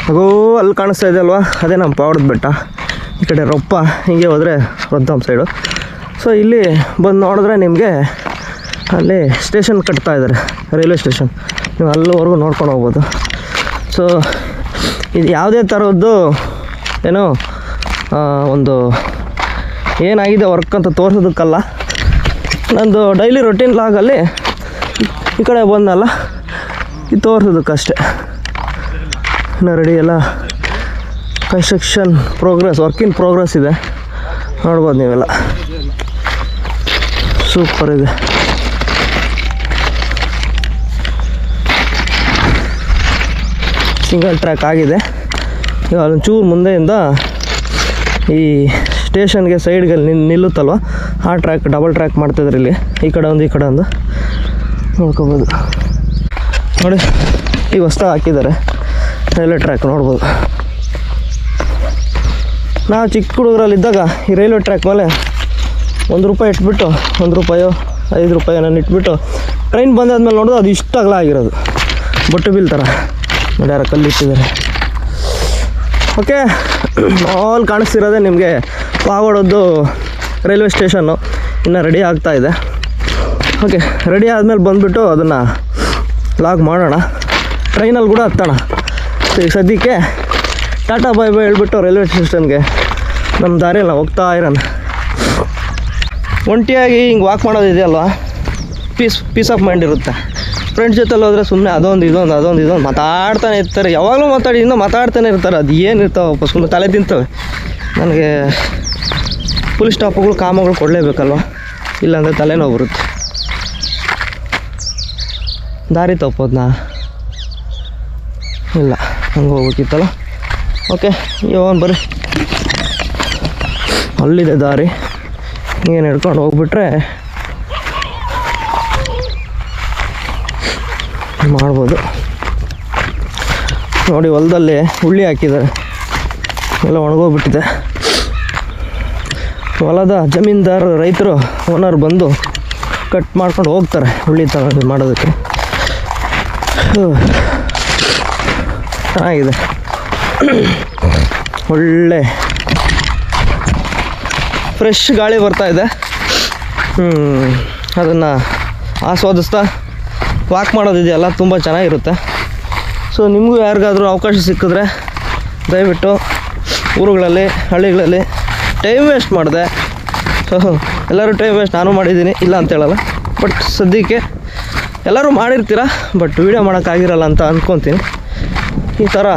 ಅಗೋ ಅಲ್ಲಿ ಕಾಣಿಸ್ತಾ ಇದೆ ಅಲ್ವಾ, ಅದೇ ನಮ್ಮ ಪಾವಡದ ಬೆಟ್ಟ. ಈ ಕಡೆ ರೊಪ್ಪ, ಹೀಗೆ ಹೋದರೆ ರೊದ್ದಾಮ್ ಸೈಡು. ಸೊ ಇಲ್ಲಿ ಬಂದು ನೋಡಿದ್ರೆ ನಿಮಗೆ ಅಲ್ಲಿ ಸ್ಟೇಷನ್ ಕಟ್ತಾ ಇದ್ದಾರೆ, ರೈಲ್ವೆ ಸ್ಟೇಷನ್. ನೀವು ಅಲ್ಲಿವರೆಗೂ ನೋಡ್ಕೊಂಡು ಹೋಗ್ಬೋದು. ಸೊ ಇದು ಯಾವುದೇ ಥರದ್ದು ಏನೋ ಒಂದು ಏನಾಗಿದೆ ವರ್ಕ್ ಅಂತ ತೋರಿಸೋದಕ್ಕಲ್ಲ, ನಂದು ಡೈಲಿ ರೊಟೀನ್ ಲಾಗಲ್ಲಿ ಈ ಕಡೆ ಬಂದಲ್ಲ ಇದು ತೋರಿಸೋದಕ್ಕಷ್ಟೇ. ಇನ್ನು ರೆಡಿ ಎಲ್ಲ construction progress, work in progress ಇದೆ, ನೋಡ್ಬೋದು ನೀವೆಲ್ಲ. ಸೂಪರ್ ಇದೆ. ಸಿಂಗಲ್ ಟ್ರ್ಯಾಕ್ ಆಗಿದೆ. ಈಗ ಒಂಚೂರು ಮುಂದೆಯಿಂದ ಈ ಸ್ಟೇಷನ್ಗೆ ಸೈಡ್ಗೆ ನಿಲ್ಲುತ್ತಲ್ವ, ಆ ಟ್ರ್ಯಾಕ್ ಡಬಲ್ ಟ್ರ್ಯಾಕ್ ಮಾಡ್ತಿದ್ರು ಇಲ್ಲಿ. ಈ ಕಡೆ ಒಂದು ಈ ಕಡೆ ಒಂದು ನೋಡ್ಕೋಬೋದು. ನೋಡಿ ಈಗ ಹೊಸ್ದಾಗಿ ಹಾಕಿದ್ದಾರೆ ರೈಲ್ವೆ ಟ್ರ್ಯಾಕ್, ನೋಡ್ಬೋದು. ನಾವು ಚಿಕ್ಕ ಹುಡುಗರಲ್ಲಿದ್ದಾಗ ಈ ರೈಲ್ವೆ ಟ್ರ್ಯಾಕ್ ಮೇಲೆ ₹1 ಇಟ್ಬಿಟ್ಟು, ₹1 ₹5 ನಾನು ಇಟ್ಬಿಟ್ಟು ಟ್ರೈನ್ ಬಂದಾದ್ಮೇಲೆ ನೋಡಿದ್ರೆ ಅದು ಇಷ್ಟು ಅಗಲ ಆಗಿರೋದು, ಬೊಟ್ಟು ಬಿಲ್ ಥರ. ನೋಡಿ ಯಾರ ಕಲ್ಲಿಟ್ಟಿದ್ದಾರೆ. ಓಕೆ, ಆಲ್ ಕಾಣಿಸ್ತಿರೋದೆ ನಿಮಗೆ ಪಾವಗಡದ್ದು ರೈಲ್ವೆ ಸ್ಟೇಷನ್ನು. ಇನ್ನು ರೆಡಿ ಆಗ್ತಾಯಿದೆ. ಓಕೆ, ರೆಡಿ ಆದಮೇಲೆ ಬಂದುಬಿಟ್ಟು ಅದನ್ನು ಲಾಗ್ ಮಾಡೋಣ, ಟ್ರೈನಲ್ಲಿ ಕೂಡ ಹತ್ತೋಣ. ಈಗ ಸದ್ಯಕ್ಕೆ ಟಾಟಾ ಬೈ ಬೈ ಹೇಳ್ಬಿಟ್ಟು ರೈಲ್ವೆ ಸ್ಟೇಷನ್ಗೆ ನಮ್ಮ ದಾರಿಯಲ್ಲಿ ನಾವು ಹೋಗ್ತಾ ಇರೋಣ. ಒಂಟಿಯಾಗಿ ಹಿಂಗೆ ವಾಕ್ ಮಾಡೋದಿದೆಯಲ್ವ, ಪೀಸ್ ಆಫ್ ಮೈಂಡ್ ಇರುತ್ತೆ. ಫ್ರೆಂಡ್ಸ್ ಜೊತೆಲಿ ಹೋದರೆ ಸುಮ್ಮನೆ ಅದೊಂದು ಇದೊಂದು ಮಾತಾಡ್ತಾನೆ ಇರ್ತಾರೆ, ಯಾವಾಗಲೂ ಇನ್ನೂ ಮಾತಾಡ್ತಾನೆ ಇರ್ತಾರೆ. ಅದು ಏನಿರ್ತಾವಪ್ಪ, ಸುಮ್ಮನೆ ತಲೆ ತಿಂತವೆ. ನನಗೆ ಫುಲ್ ಸ್ಟಾಪ್ಗಳು ಕಾಮಗಳು ಕೊಡಲೇಬೇಕಲ್ವ, ಇಲ್ಲಾಂದರೆ ತಲೆನೋವು ಬರುತ್ತೆ. ದಾರಿ ತಪ್ಪೋದ್ನಾ? ಇಲ್ಲ, ಹಂಗೆ ಹೋಗ್ಬೇಕಿತ್ತಲ್ಲ. ಓಕೆ, ಇವನ್ ಬರ್ರಿ, ಅಲ್ಲಿದೆ ದಾರಿ. ಹಿಂಗೇನು ಹಿಡ್ಕೊಂಡು ಹೋಗ್ಬಿಟ್ರೆ ಮಾಡ್ಬೋದು. ನೋಡಿ ಹೊಲದಲ್ಲಿ ಹುಳ್ಳಿ ಹಾಕಿದ್ದಾರೆ, ಎಲ್ಲ ಒಣಗೋಗ್ಬಿಟ್ಟಿದೆ. ಹೊಲದ ಜಮೀನ್ದಾರರು, ರೈತರು, ಓನರ್ ಬಂದು ಕಟ್ ಮಾಡ್ಕೊಂಡು ಹೋಗ್ತಾರೆ ಹುಳ್ಳಿ ತಗೊಂಡು ಮಾಡೋದಕ್ಕೆ. ಚೆನ್ನಾಗಿದೆ, ಒಳ್ಳೆ ಫ್ರೆಶ್ ಗಾಳಿ ಬರ್ತಾಯಿದೆ. ಅದನ್ನು ಆಸ್ವಾದಿಸ್ತಾ ವಾಕ್ ಮಾಡೋದಿದೆಯಲ್ಲ, ತುಂಬ ಚೆನ್ನಾಗಿರುತ್ತೆ. ಸೊ ನಿಮಗೂ ಯಾರಿಗಾದ್ರೂ ಅವಕಾಶ ಸಿಕ್ಕಿದ್ರೆ ದಯವಿಟ್ಟು ಊರುಗಳಲ್ಲಿ, ಹಳ್ಳಿಗಳಲ್ಲಿ ಟೈಮ್ ವೇಸ್ಟ್ ಮಾಡಿದೆ. ಸೊ ಎಲ್ಲರೂ ಟೈಮ್ ವೇಸ್ಟ್ ನಾನು ಮಾಡಿದ್ದೀನಿ, ಇಲ್ಲ ಅಂತ ಹೇಳಲ್ಲ. ಬಟ್ ಸದ್ಯಕ್ಕೆ ಎಲ್ಲರೂ ಮಾಡಿರ್ತೀರ, ಬಟ್ ವೀಡಿಯೋ ಮಾಡೋಕ್ಕಾಗಿರಲ್ಲ ಅಂತ ಅಂದ್ಕೊತೀನಿ. ಈ ಥರ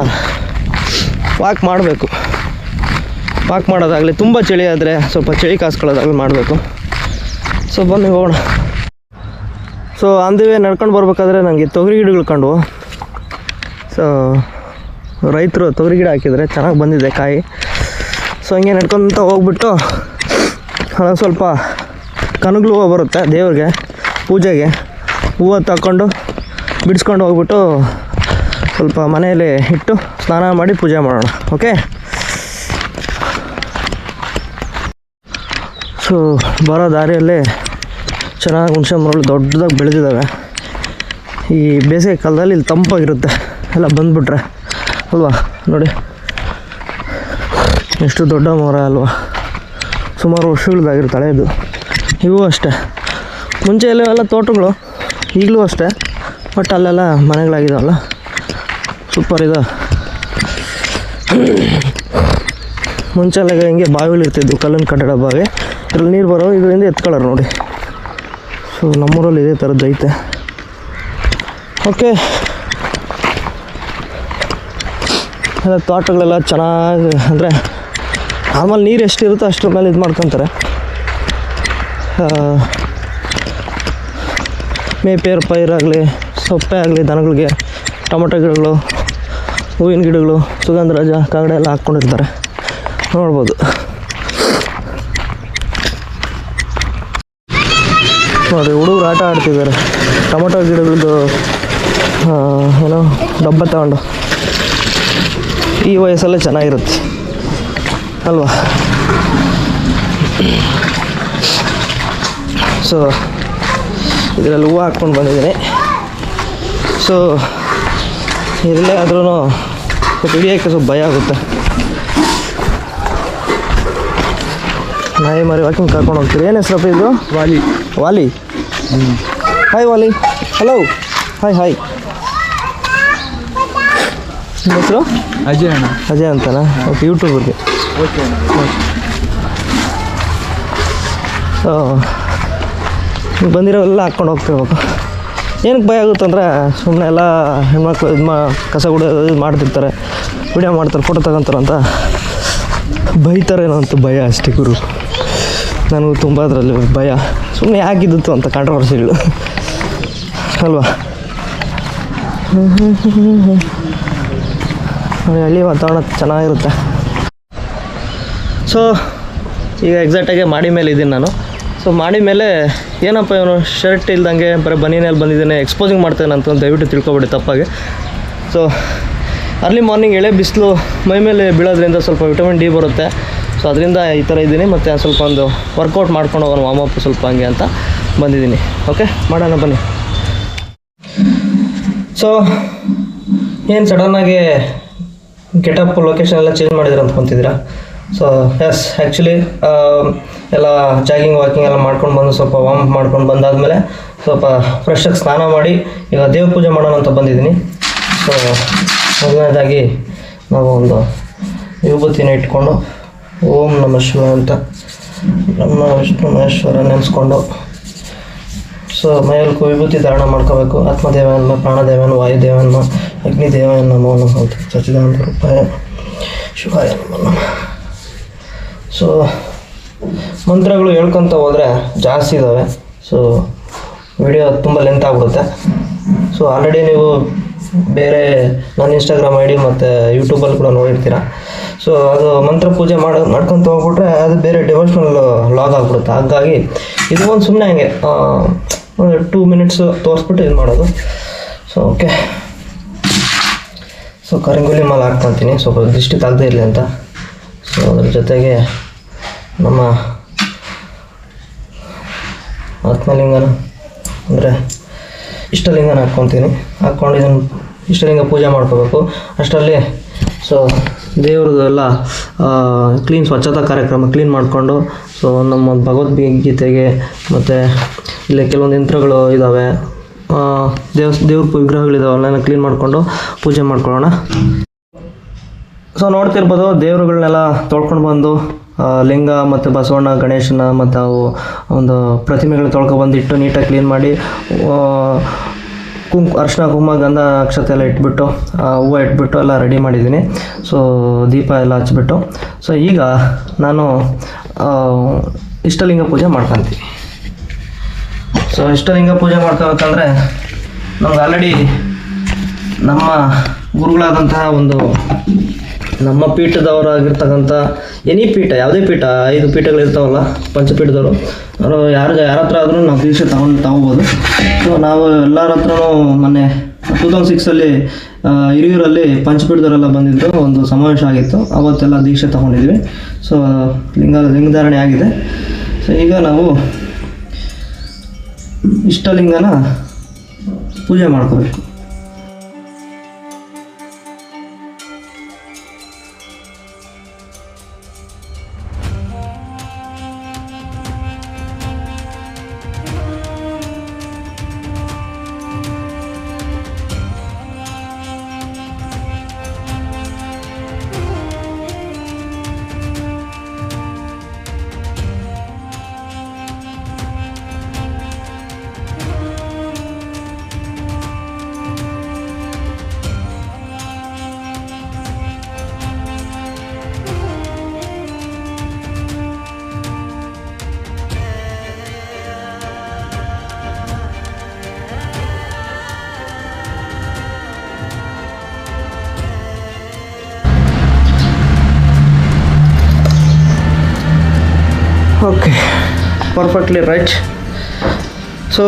ವಾಕ್ ಮಾಡಬೇಕು. ವಾಕ್ ಮಾಡೋದಾಗಲಿ, ತುಂಬ ಚಳಿ ಆದರೆ ಸ್ವಲ್ಪ ಚಳಿ ಕಾಸ್ಕೊಳ್ಳೋದಾಗಲಿ ಮಾಡಬೇಕು. ಸೊ ಬನ್ನಿ ಹೋಗೋಣ. ಸೊ ಅಂದಿವೆ ನಡ್ಕೊಂಡು ಬರ್ಬೇಕಾದ್ರೆ ನನಗೆ ತೊಗರಿ ಗಿಡಗಳು ಕಂಡು. ಸೊ ರೈತರು ತೊಗರಿ ಗಿಡ ಹಾಕಿದರೆ ಚೆನ್ನಾಗಿ ಬಂದಿದೆ ಕಾಯಿ. ಸೊ ಹಂಗೆ ನಡ್ಕೊತ ಹೋಗ್ಬಿಟ್ಟು ಅದೊಂದು ಸ್ವಲ್ಪ ಕನಗ್ಲು ಹೂವು ಬರುತ್ತೆ ದೇವ್ರಿಗೆ, ಪೂಜೆಗೆ ಹೂವು ತಗೊಂಡು ಬಿಡಿಸ್ಕೊಂಡು ಹೋಗ್ಬಿಟ್ಟು ಸ್ವಲ್ಪ ಮನೆಯಲ್ಲಿ ಇಟ್ಟು ಸ್ನಾನ ಮಾಡಿ ಪೂಜೆ ಮಾಡೋಣ. ಓಕೆ, ಸೊ ಬರೋ ದಾರಿಯಲ್ಲಿ ಚೆನ್ನಾಗಿ ಹುಣಸೆ ಮರಗಳು ದೊಡ್ಡದಾಗಿ ಬೆಳೆದಿದ್ದಾವೆ. ಈ ಬೇಸಿಗೆ ಕಾಲದಲ್ಲಿ ಇಲ್ಲಿ ತಂಪಾಗಿರುತ್ತೆ ಎಲ್ಲ ಬಂದುಬಿಟ್ರೆ ಅಲ್ವಾ. ನೋಡಿ ಎಷ್ಟು ದೊಡ್ಡ ಮರ ಅಲ್ವಾ, ಸುಮಾರು ವರ್ಷಗಳದಾಗಿರುತ್ತೆ ಹಳೆಯದು. ಇವು ಅಷ್ಟೇ, ಮುಂಚೆ ಎಲ್ಲ ತೋಟಗಳು, ಈಗಲೂ ಅಷ್ಟೇ. ಬಟ್ ಅಲ್ಲೆಲ್ಲ ಮನೆಗಳಾಗಿದ್ದಾವಲ್ಲ, ಸೂಪರ್ ಇದೆ. ಮುಂಚೆಲ್ಲ ಹಿಂಗೆ ಬಾವಿಗಳಿರ್ತಿದ್ವು, ಕಲ್ಲಿನ ಕಟ್ಟಡ ಬಾವಿ, ಇದ್ರಲ್ಲಿ ನೀರು ಬರೋ ಇದರಿಂದ ಎತ್ಕೊಳ್ಳೋರು ನೋಡಿ. ಸೊ ನಮ್ಮೂರಲ್ಲಿ ಇದೇ ಥರದ್ದು ಐತೆ. ಓಕೆ, ಎಲ್ಲ ತೋಟಗಳೆಲ್ಲ ಚೆನ್ನಾಗಿ, ಅಂದರೆ ಆಮೇಲೆ ನೀರು ಎಷ್ಟಿರುತ್ತೋ ಅಷ್ಟರ ಮೇಲೆ ಇದು ಮಾಡ್ಕೊತಾರೆ. ಮೇಪೇರು ಪೈರಾಗಲಿ, ಸೊಪ್ಪೆ ಆಗಲಿ, ದನಗಳಿಗೆ ಟೊಮೊಟೊ ಗಿಡಗಳು, ಹೂವಿನ ಗಿಡಗಳು, ಸುಗಂಧರಾಜ, ಕಾಗಡ ಎಲ್ಲ ಹಾಕ್ಕೊಂಡಿರ್ತಾರೆ, ನೋಡ್ಬೋದು. ನೋಡಿ ಹುಡುಗರು ಆಟ ಆಡ್ತಿದ್ದಾರೆ ಟೊಮೊಟೊ ಗಿಡಗಳದ್ದು ಏನೋ ಡಬ್ಬ ತಗೊಂಡು. ಈ ವಯಸ್ಸಲ್ಲೇ ಚೆನ್ನಾಗಿರುತ್ತೆ ಅಲ್ವಾ. ಸೊ ಇದರಲ್ಲಿ ಹೂವು ಹಾಕ್ಕೊಂಡು ಬಂದಿದ್ದೀನಿ. ಸೊ ಇರಲೇ ಆದ್ರೂ ಸ್ವಲ್ಪ ಹಿಡಿಯೋಕ್ಕೆ ಸ್ವಲ್ಪ ಭಯ ಆಗುತ್ತೆ. ನಾಯಿ ಮರಿ ವಾಕಿಂಗ್ ಕರ್ಕೊಂಡು ಹೋಗ್ತೀರಿ. ಏನು ಹೆಸರಪ್ಪ ಇದು? ವಾಲಿ. ವಾಲಿ. ಹಾಯ್ ವಾಲಿ. ಹಲೋ. ಹಾಯ್. ನಿಮ್ಮ ಹೆಸರು? ಅಜಯ್ ಅಣ್ಣ. ಅಜಯ್ ಅಂತನಾ? ಓಕೆ, ಯೂಟ್ಯೂಬರ್ಗೆ. ಓಕೆ ಅಣ್ಣ. ಸೊ ನೀವು ಬಂದಿರೋವೆಲ್ಲ ಹಾಕ್ಕೊಂಡು ಹೋಗ್ತಿರ್ಬೇಕು. ಏನಕ್ಕೆ ಭಯ ಆಗುತ್ತಂದರೆ ಸುಮ್ಮನೆ ಎಲ್ಲ ಹೆಣ್ಮಕ್ಳು ಕಸ ಗುಡಿಯೋದು ಇದು ಮಾಡ್ತಿರ್ತಾರೆ, ವಿಡಿಯೋ ಮಾಡ್ತಾರೆ, ಫೋಟೋ ತಗೊತಾರೆ ಅಂತ ಬೈತಾರೇನೋ ಅಂತ ಭಯ ಅಷ್ಟೇ ಗುರು. ನನಗೂ ತುಂಬ ಅದರಲ್ಲಿ ಭಯ. ಸುಮ್ಮನೆ ಯಾಕಿದ್ದಿತ್ತು ಅಂತ ಕಾಂಟ್ರವರ್ಸಿಗಳು ಅಲ್ವಾ. ಹಳ್ಳಿ ವಾತಾವರಣ ಚೆನ್ನಾಗಿರುತ್ತೆ. ಸೊ ಈಗ ಎಕ್ಸಾಕ್ಟಾಗಿ ಮಾಡಿ ಮೇಲೆ ಇದ್ದೀನಿ ನಾನು. ಸೊ ಮಾಡಿ ಮೇಲೆ ಏನಪ್ಪ ಇವನು ಶರ್ಟ್ ಇಲ್ದಂಗೆ ಬರೀ ಬನೀನಲ್ಲಿ ಬಂದಿದ್ದಾನೆ, ಎಕ್ಸ್ಪೋಸಿಂಗ್ ಮಾಡ್ತಾನೆ ಅಂತ ದಯವಿಟ್ಟು ತಿಳ್ಕೊಬೇಡಿ ತಪ್ಪಾಗಿ. ಸೊ ಅರ್ಲಿ ಮಾರ್ನಿಂಗ್ ಎಳೆ ಬಿಸಿಲು ಮೈ ಮೇಲೆ ಬೀಳೋದ್ರಿಂದ ಸ್ವಲ್ಪ ವಿಟಮಿನ್ ಡಿ ಬರುತ್ತೆ. ಸೊ ಅದರಿಂದ ಈ ಥರ ಇದ್ದೀನಿ. ಮತ್ತು ಸ್ವಲ್ಪ ಒಂದು ವರ್ಕೌಟ್ ಮಾಡ್ಕೊಂಡು ಹೋಗೋಣ, ವಾಮಪ್ ಸ್ವಲ್ಪ ಹಂಗೆ ಅಂತ ಬಂದಿದ್ದೀನಿ. ಓಕೆ, ಮಾಡೋಣ ಬನ್ನಿ. ಸೊ ಏನು ಸಡನ್ನಾಗಿ ಗೆಟಪ್ ಲೊಕೇಶನ್ ಎಲ್ಲ ಚೇಂಜ್ ಮಾಡಿದ್ರೆ ಅಂದ್ಕೊತಿದ್ದೀರಾ? ಸೊ ಎಸ್, ಆ್ಯಕ್ಚುಲಿ ಎಲ್ಲ ಜಾಗಿಂಗ್ ವಾಕಿಂಗ್ ಎಲ್ಲ ಮಾಡ್ಕೊಂಡು ಬಂದು ಸ್ವಲ್ಪ ವಾರ್ಮ್ ಮಾಡ್ಕೊಂಡು ಬಂದಾದಮೇಲೆ ಸ್ವಲ್ಪ ಫ್ರೆಶಾಗಿ ಸ್ನಾನ ಮಾಡಿ ಈಗ ದೇವ್ರ ಪೂಜೆ ಮಾಡೋಣ ಅಂತ ಬಂದಿದ್ದೀನಿ. ಸೊ ಮೊದಲನೇದಾಗಿ ನಾವು ಒಂದು ವಿಭೂತಿನ ಇಟ್ಕೊಂಡು ಓಂ ನಮಃ ಶಿವಾಯ ಅಂತ ಬ್ರಹ್ಮ ವಿಷ್ಣು ಮಹೇಶ್ವರ ನೆನೆಸ್ಕೊಂಡು ಸೊ ಮೈಯಲ್ಕು ವಿಭೂತಿ ಧಾರಣ ಮಾಡ್ಕೋಬೇಕು. ಆತ್ಮದೇವನ, ಪ್ರಾಣದೇವನ, ವಾಯುದೇವನ, ಅಗ್ನಿದೇವನ ನಮೋ ನಮಃ ಅಂತ ಸಚ್ಚಿದಾನಂದ ರೂಪಾಯ ಶಿವಾಯ ನಮೋ ನಮಃ. ಸೊ ಮಂತ್ರಗಳು ಹೇಳ್ಕೊತ ಹೋದರೆ ಜಾಸ್ತಿ ಇದ್ದಾವೆ. ಸೊ ವಿಡಿಯೋ ತುಂಬ ಲೆಂತ್ ಆಗ್ಬಿಡುತ್ತೆ. ಸೊ ಆಲ್ರೆಡಿ ನೀವು ಬೇರೆ ನನ್ನ ಇನ್ಸ್ಟಾಗ್ರಾಮ್ ಐ ಡಿ ಮತ್ತು ಯೂಟ್ಯೂಬಲ್ಲಿ ಕೂಡ ನೋಡಿರ್ತೀರ. ಸೊ ಅದು ಮಂತ್ರ ಪೂಜೆ ಮಾಡ್ಕೊತ ಹೋಗ್ಬಿಟ್ರೆ ಅದು ಬೇರೆ ಡಿವೋಷ್ನಲ್ ಲಾಗ್ ಆಗಿಬಿಡುತ್ತೆ. ಹಾಗಾಗಿ ಇದು ಒಂದು ಸುಮ್ಮನೆ ಹಂಗೆ ಒಂದು 2 ಮಿನಿಟ್ಸು ತೋರಿಸ್ಬಿಟ್ಟು ಇದು ಮಾಡೋದು. ಸೊ ಓಕೆ, ಸೊ ಕರಂಗುಲಿ ಮಾಲೆ ಹಾಕ್ಕೊತೀನಿ ಸ್ವಲ್ಪ ದೃಷ್ಟಿ ತಾಗದೇ ಇರಲಿ ಅಂತ. ಸೊ ಅದ್ರ ಜೊತೆಗೆ ನಮ್ಮ ಆತ್ಮಲಿಂಗನ ಅಂದರೆ ಇಷ್ಟಲಿಂಗನ ಹಾಕ್ಕೊತೀನಿ. ಹಾಕ್ಕೊಂಡು ಇದನ್ನು ಇಷ್ಟಲಿಂಗ ಪೂಜೆ ಮಾಡ್ಕೋಬೇಕು ಅಷ್ಟರಲ್ಲಿ. ಸೊ ದೇವ್ರದ್ದು ಎಲ್ಲ ಕ್ಲೀನ್ ಸ್ವಚ್ಛತಾ ಕಾರ್ಯಕ್ರಮ ಕ್ಲೀನ್ ಮಾಡಿಕೊಂಡು ಸೊ ನಮ್ಮ ಭಗವದ್ಗೀತೆಗೆ ಮತ್ತು ಇಲ್ಲಿ ಕೆಲವೊಂದು ಯಂತ್ರಗಳು ಇದ್ದಾವೆ, ದೇವ್ರ ವಿಗ್ರಹಗಳಿದ್ದಾವೆ, ಅವೆಲ್ಲ ಕ್ಲೀನ್ ಮಾಡಿಕೊಂಡು ಪೂಜೆ ಮಾಡ್ಕೊಳ್ಳೋಣ. ಸೊ ನೋಡ್ತಿರ್ಬೋದು ದೇವರುಗಳನ್ನೆಲ್ಲ ತೊಳ್ಕೊಂಡು ಬಂದು ಲಿಂಗ ಮತ್ತು ಬಸವಣ್ಣ, ಗಣೇಶನ ಮತ್ತು ಅವು ಒಂದು ಪ್ರತಿಮೆಗಳನ್ನ ತೊಳ್ಕೊಬಂದಿಟ್ಟು ನೀಟಾಗಿ ಕ್ಲೀನ್ ಮಾಡಿ ಅರಿಶಿನ, ಕುಂಕುಮ, ಗಂಧ, ಅಕ್ಷತೆ ಎಲ್ಲ ಇಟ್ಬಿಟ್ಟು ಹೂವು ಇಟ್ಬಿಟ್ಟು ಎಲ್ಲ ರೆಡಿ ಮಾಡಿದ್ದೀನಿ. ಸೊ ದೀಪ ಎಲ್ಲ ಹಚ್ಬಿಟ್ಟು ಸೊ ಈಗ ನಾನು ಇಷ್ಟಲಿಂಗ ಪೂಜೆ ಮಾಡ್ಕೊತೀನಿ. ಸೊ ಇಷ್ಟಲಿಂಗ ಪೂಜೆ ಮಾಡ್ಕೋಬೇಕಂದ್ರೆ ನಮ್ಗೆ ಆಲ್ರೆಡಿ ನಮ್ಮ ಗುರುಗಳಾದಂತಹ ಒಂದು ನಮ್ಮ ಪೀಠದವರಾಗಿರ್ತಕ್ಕಂಥ ಎನಿ ಪೀಠ, ಯಾವುದೇ ಪೀಠ, 5 ಪೀಠಗಳಿರ್ತಾವಲ್ಲ ಪಂಚಪೀಠದವರು, ಅವರು ಯಾರ ಹತ್ರ ಆದರೂ ನಾವು ದೀಕ್ಷೆ ತಗೋಬೋದು. ಸೊ ನಾವು ಎಲ್ಲರ ಹತ್ರನೂ ಮೊನ್ನೆ 2006 ಹಿರಿಯೂರಲ್ಲಿ ಪಂಚಪೀಠದವರೆಲ್ಲ ಬಂದಿದ್ದು ಒಂದು ಸಮಾವೇಶ ಆಗಿತ್ತು. ಅವತ್ತೆಲ್ಲ ದೀಕ್ಷೆ ತೊಗೊಂಡಿದ್ವಿ. ಸೊ ಲಿಂಗಧಾರಣೆ ಆಗಿದೆ. ಸೊ ಈಗ ನಾವು ಇಷ್ಟಲಿಂಗನ ಪೂಜೆ ಮಾಡ್ಕೋಬೇಕು. Okay, perfectly right. ಸೊ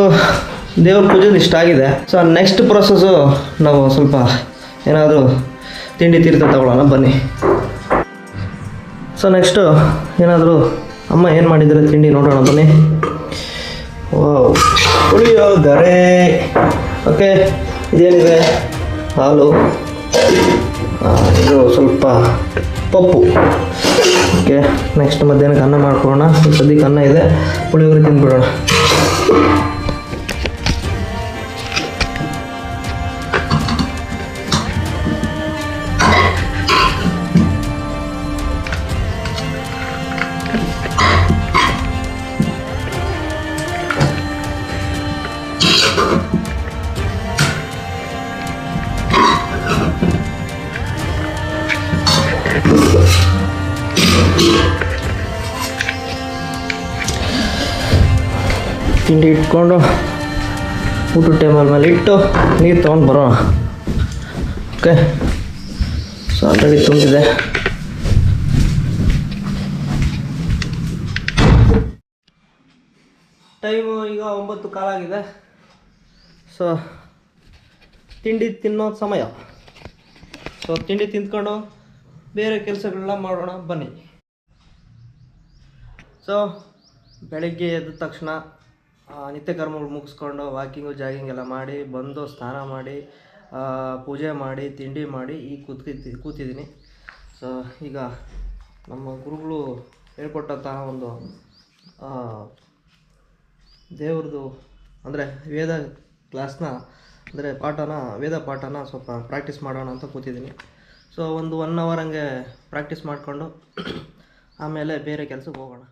ದೇವ್ರ ಪೂಜೆದು ಇಷ್ಟ ಆಗಿದೆ. ಸೊ ನೆಕ್ಸ್ಟ್ ಪ್ರೊಸೆಸ್ಸು ನಾವು ಸ್ವಲ್ಪ ಏನಾದರೂ ತಿಂಡಿ ತೀರ್ಥ ತಗೊಳ್ಳೋಣ ಬನ್ನಿ. ಸೊ ನೆಕ್ಸ್ಟು ಏನಾದರೂ ಅಮ್ಮ ಏನು ಮಾಡಿದರೆ ತಿಂಡಿ ನೋಡೋಣ ಬನ್ನಿ. ಪುಳಿಯೋಗರೆ. ಓಕೆ, ಇದೇನಿದೆ? ಹಾಲು, ಇದು ಸ್ವಲ್ಪ ಪಪ್ಪು. ಓಕೆ, ನೆಕ್ಸ್ಟ್ ಮಧ್ಯಾಹ್ನಕ್ಕೆ ಅನ್ನ ಮಾಡ್ಕೊಳ್ಳೋಣ. ಸದ್ಯಕ್ಕೆ ಅನ್ನ ಇದೆ, ಪುಳಿಯೋಗರೆ ತಿಂದ್ಬಿಡೋಣ. ತಿಂಡಿ ಇಟ್ಕೊಂಡು ಊಟದ ಟೇಬಲ್ ಮೇಲೆ ಇಟ್ಟು ನೀರು ತೊಗೊಂಡು ಬರೋಣ. ಓಕೆ, ಸೊ ಆಲ್ರೆಡಿ ತುಂಬಿದೆ. ಟೈಮು ಈಗ 9 ಕಾಲಾಗಿದೆ. ಸೊ ತಿಂಡಿ ತಿನ್ನೋ ಸಮಯ. ಸೊ ತಿಂಡಿ ತಿಂದ್ಕೊಂಡು ಬೇರೆ ಕೆಲಸಗಳನ್ನ ಮಾಡೋಣ ಬನ್ನಿ. ಸೊ ಬೆಳಗ್ಗೆ ಎದ್ದ ತಕ್ಷಣ ನಿತ್ಯ ಕರ್ಮಗಳು ಮುಗಿಸ್ಕೊಂಡು ವಾಕಿಂಗು ಜಾಗಿಂಗ್ ಎಲ್ಲ ಮಾಡಿ ಬಂದು ಸ್ನಾನ ಮಾಡಿ ಪೂಜೆ ಮಾಡಿ ತಿಂಡಿ ಮಾಡಿ ಈಗ ಕೂತಿದ್ದೀನಿ. ಸೊ ಈಗ ನಮ್ಮ ಗುರುಗಳು ಹೇಳ್ಕೊಟ್ಟಂತಹ ಒಂದು ದೇವ್ರದ್ದು ಅಂದರೆ ವೇದ ಕ್ಲಾಸ್ನ ಅಂದರೆ ವೇದ ಪಾಠನ ಸ್ವಲ್ಪ ಪ್ರಾಕ್ಟೀಸ್ ಮಾಡೋಣ ಅಂತ ಕೂತಿದ್ದೀನಿ. ಸೊ ಒಂದು 1 ಅವರ್ ಹಂಗೆ ಪ್ರಾಕ್ಟೀಸ್ ಮಾಡಿಕೊಂಡು ಆಮೇಲೆ ಬೇರೆ ಕೆಲಸಕ್ಕೆ ಹೋಗೋಣ.